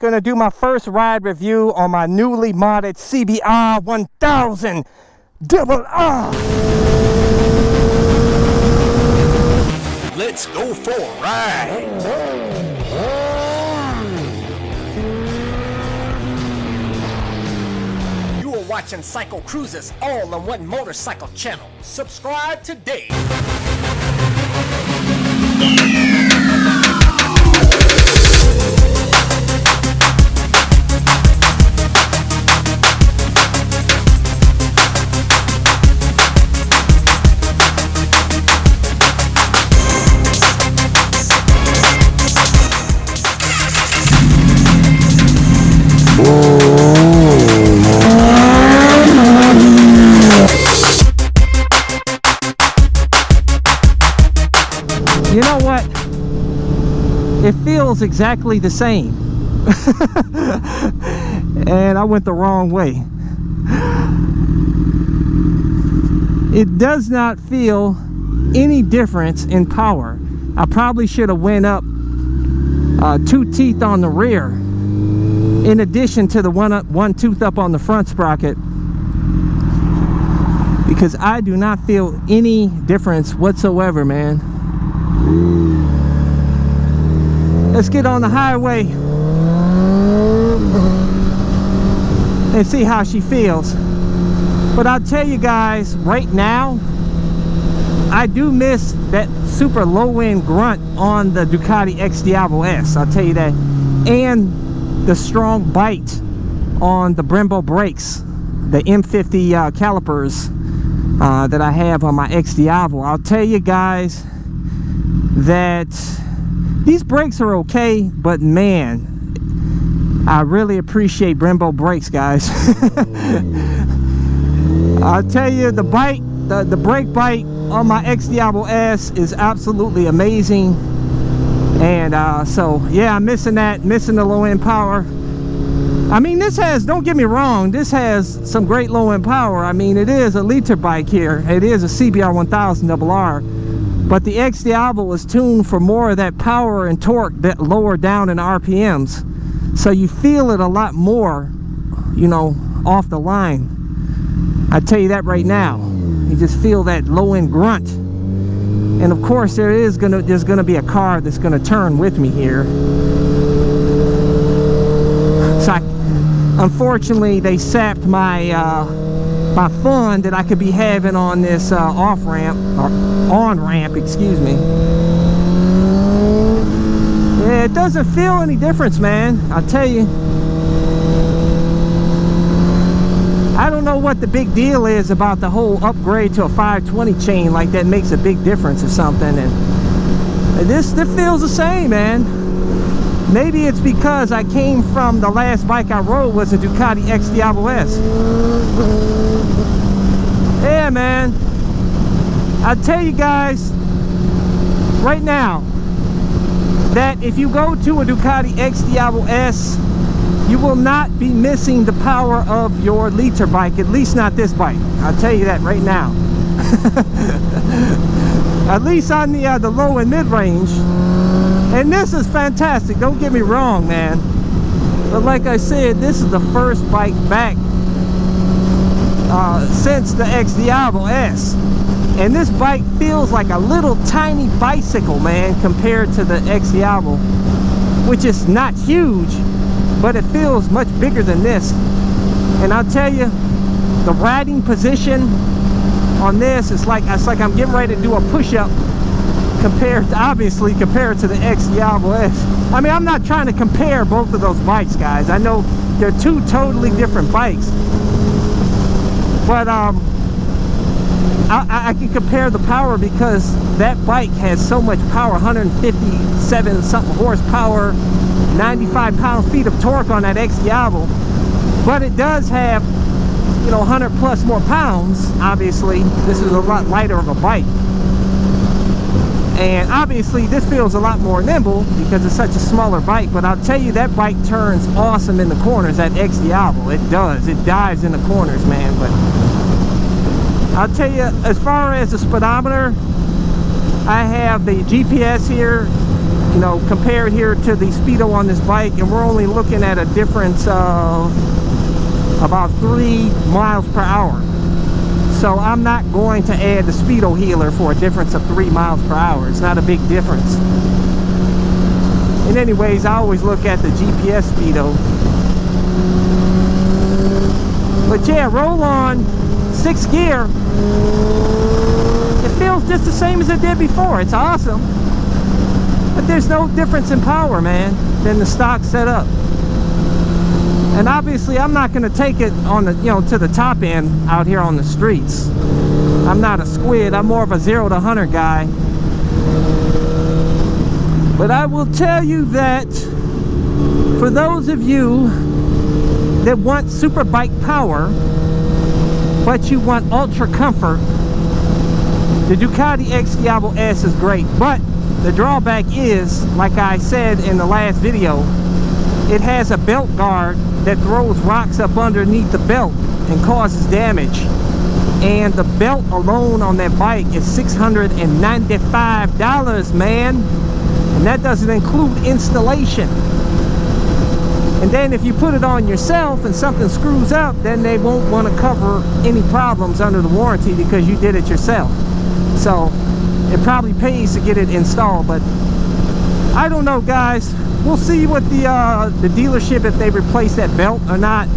gonna do my first ride review on my newly modded CBR1000rr. Let's go for a ride. You are watching CycleCruza's all-in-one motorcycle channel. Subscribe today. You know what? It feels exactly the same. And I went the wrong way. It does not feel any difference in power. I probably should have went up 2 teeth on the rear, in addition to the one tooth up on the front sprocket, because I do not feel any difference whatsoever, man. Let's get on the highway and see how she feels. But I'll tell you guys right now, I do miss that super low-end grunt on the Ducati XDiavel S. I'll tell you that. And the strong bite on the Brembo brakes, the M50 calipers that I have on my XDiavel. I'll tell you guys that these brakes are okay, but man, I really appreciate Brembo brakes, guys. I'll tell you, the bite, the brake bite on my XDiavel S is absolutely amazing. And so yeah, I'm missing that, missing the low-end power. I mean, this has, don't get me wrong, this has some great low-end power. I mean, it is a liter bike here. It is a CBR1000rr. But the XDiavel was tuned for more of that power and torque that lower down in RPMs. So you feel it a lot more, you know, off the line. I tell you that right now. You just feel that low-end grunt. And of course there's gonna be a car that's gonna turn with me here. So unfortunately they sapped my my fun that I could be having on this off-ramp, or on-ramp, excuse me. Yeah, it doesn't feel any difference, man. I'll tell you. I don't know what the big deal is about the whole upgrade to a 520 chain, like that makes a big difference or something. And this feels the same, man. Maybe it's because I came from, the last bike I rode was a Ducati XDiavel S. Yeah, man. I'll tell you guys right now that if you go to a Ducati XDiavel S, you will not be missing the power of your liter bike, at least not this bike. I'll tell you that right now. At least on the low and mid-range. And this is fantastic, don't get me wrong, man. But like I said, this is the first bike back since the XDiavel S. And this bike feels like a little tiny bicycle, man, compared to the XDiavel, which is not huge, but it feels much bigger than this. And I'll tell you, the riding position on this is like, it's like I'm getting ready to do a push-up compared to the XDiavel S. I mean, I'm not trying to compare both of those bikes, guys. I know they're two totally different bikes, but I can compare the power because that bike has so much power, 157 something horsepower, 95 pound-feet of torque on that XDiavel. But it does have, you know, 100 plus more pounds. Obviously this is a lot lighter of a bike, and obviously this feels a lot more nimble because it's such a smaller bike. But I'll tell you, that bike turns awesome in the corners, that XDiavel. It does, it dives in the corners, man. But I'll tell you, as far as the speedometer, I have the GPS here you know, compared here to the Speedo on this bike, and we're only looking at a difference of about 3 miles per hour. So I'm not going to add the Speedo healer for a difference of 3 miles per hour. It's not a big difference. And anyways, I always look at the GPS Speedo. But yeah, roll on 6th gear. It feels just the same as it did before. It's awesome. But there's no difference in power, man, than the stock setup. And obviously I'm not going to take it on the, you know, to the top end out here on the streets. I'm not a squid. I'm more of a 0 to 100 guy. But I will tell you that for those of you that want super bike power, but you want ultra comfort, the Ducati XDiavel S is great. But the drawback is, like I said in the last video, it has a belt guard that throws rocks up underneath the belt and causes damage. And the belt alone on that bike is $695, man. And that doesn't include installation. And then if you put it on yourself and something screws up, then they won't want to cover any problems under the warranty because you did it yourself. So it probably pays to get it installed. But I don't know, guys. We'll see what the dealership, if they replace that belt or not.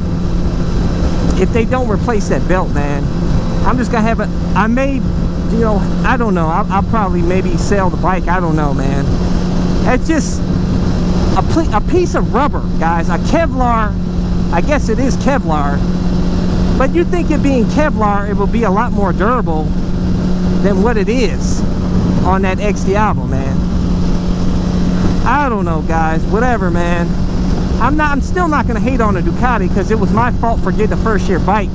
If they don't replace that belt, man, I'm just gonna have a, I may, you know, I don't know, I'll probably maybe sell the bike. I don't know, man. It's just a piece of rubber, guys. A Kevlar, I guess it is Kevlar, but you think it being Kevlar, it will be a lot more durable than what it is on that XDiavel, man. I don't know, guys. Whatever, man. I'm still not gonna hate on the Ducati because it was my fault for getting a first year bike.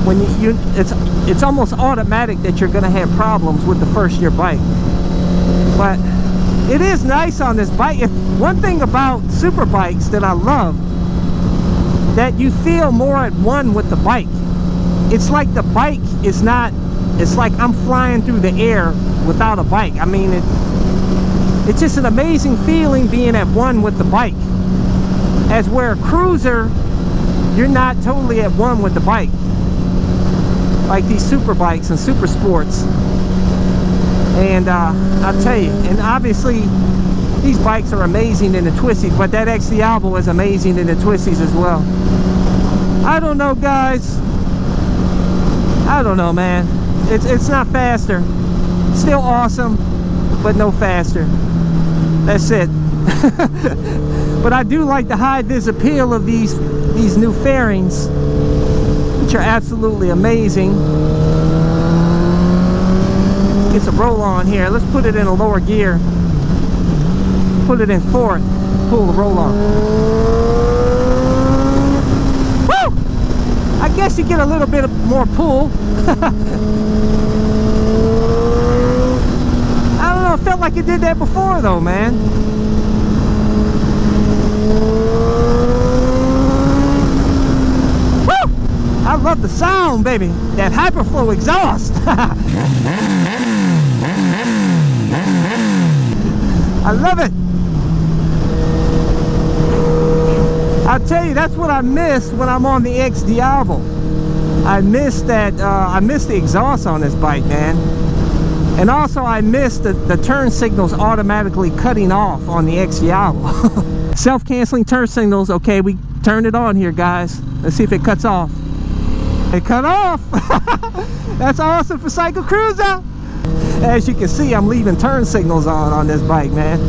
When it's almost automatic that you're gonna have problems with the first year bike. But it is nice on this bike. One thing about super bikes that I love, that you feel more at one with the bike. It's like the bike is not, it's like I'm flying through the air without a bike. I mean, it's just an amazing feeling being at one with the bike. As where a cruiser, you're not totally at one with the bike. Like these super bikes and super sports. And I'll tell you, and obviously these bikes are amazing in the twisties, but that XDiavel is amazing in the twisties as well. I don't know, guys. I don't know, man. It's not faster. Still awesome, but no faster. That's it. But I do like the high vis appeal of these new fairings, which are absolutely amazing. Get some roll on here. Let's put it in a lower gear. Put it in 4th. Pull the roll on. Woo! I guess you get a little bit more pull. I don't know. It felt like it did that before, though, man. Woo! I love the sound, baby. That Hyperflow exhaust. I love it. I'll tell you, that's what I miss when I'm on the XDiavel. I miss that. I miss the exhaust on this bike, man. And also I miss the turn signals automatically cutting off on the XDiavel. Self-canceling turn signals. Okay, we turned it on here, guys. Let's see if it cuts off. It cut off. That's awesome for CycleCruza. As you can see, I'm leaving turn signals on this bike, man.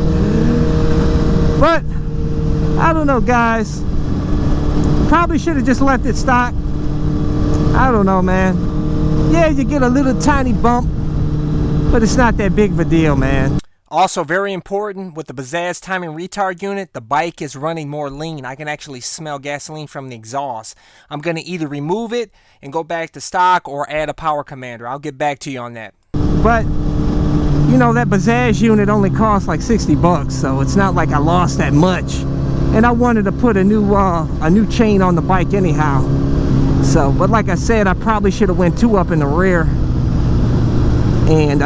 But I don't know, guys. Probably should have just left it stock. I don't know, man. Yeah, you get a little tiny bump, but it's not that big of a deal, man. Also, very important, with the Bazzaz timing retard unit, the bike is running more lean. I can actually smell gasoline from the exhaust. I'm going to either remove it and go back to stock or add a power commander. I'll get back to you on that. But, you know, that Bazzaz unit only costs like 60 bucks, so it's not like I lost that much. And I wanted to put a new chain on the bike anyhow. So, but like I said, I probably should have went 2 up in the rear. and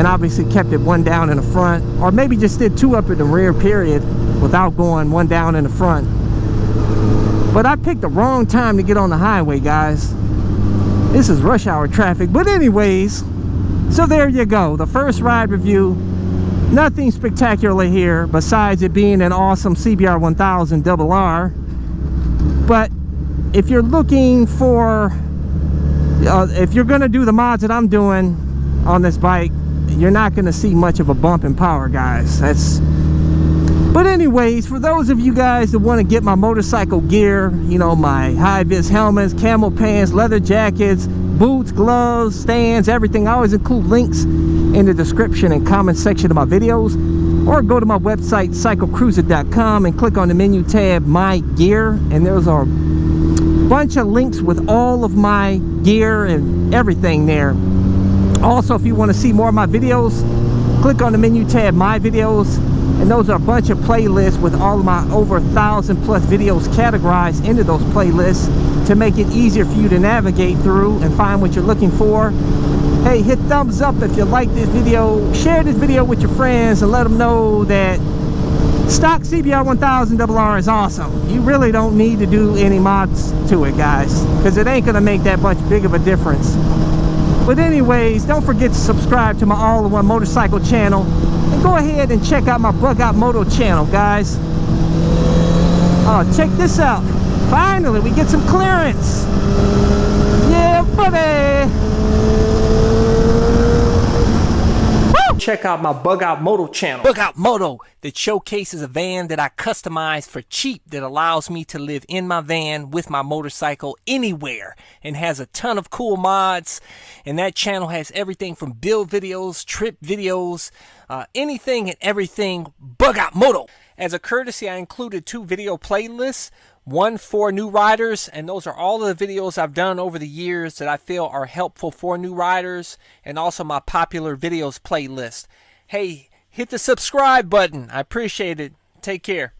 obviously kept it one down in the front, or maybe just did two up in the rear period without going one down in the front. But I picked the wrong time to get on the highway, guys. This is rush hour traffic. But anyways, so there you go, the first ride review. Nothing spectacular here besides it being an awesome CBR1000rr. But if you're looking for if you're gonna do the mods that I'm doing on this bike, you're not gonna see much of a bump in power, guys. But anyways, for those of you guys that want to get my motorcycle gear, you know, my high-vis helmets, camel pants, leather jackets, boots, gloves, stands, everything, I always include links in the description and comment section of my videos. Or go to my website, CycleCruza.com, and click on the menu tab, My Gear, and there's a bunch of links with all of my gear and everything there. Also, if you want to see more of my videos, click on the menu tab, My Videos, and those are a bunch of playlists with all of my over 1,000 plus videos categorized into those playlists to make it easier for you to navigate through and find what you're looking for. Hey, hit thumbs up if you like this video, share this video with your friends, and let them know that stock CBR1000rr is awesome. You really don't need to do any mods to it, guys, because it ain't gonna make that much big of a difference. But anyways, don't forget to subscribe to my all-in-one motorcycle channel, and go ahead and check out my Bug Out Moto channel, guys. Oh, check this out. Finally, we get some clearance. Yeah, buddy. Check out my Bug Out Moto channel. Bug Out Moto, that showcases a van that I customized for cheap that allows me to live in my van with my motorcycle anywhere, and has a ton of cool mods. And that channel has everything from build videos, trip videos, anything and everything Bug Out Moto. As a courtesy, I included 2 video playlists, one for new riders, and those are all of the videos I've done over the years that I feel are helpful for new riders, and also my popular videos playlist. Hey, hit the subscribe button. I appreciate it. Take care.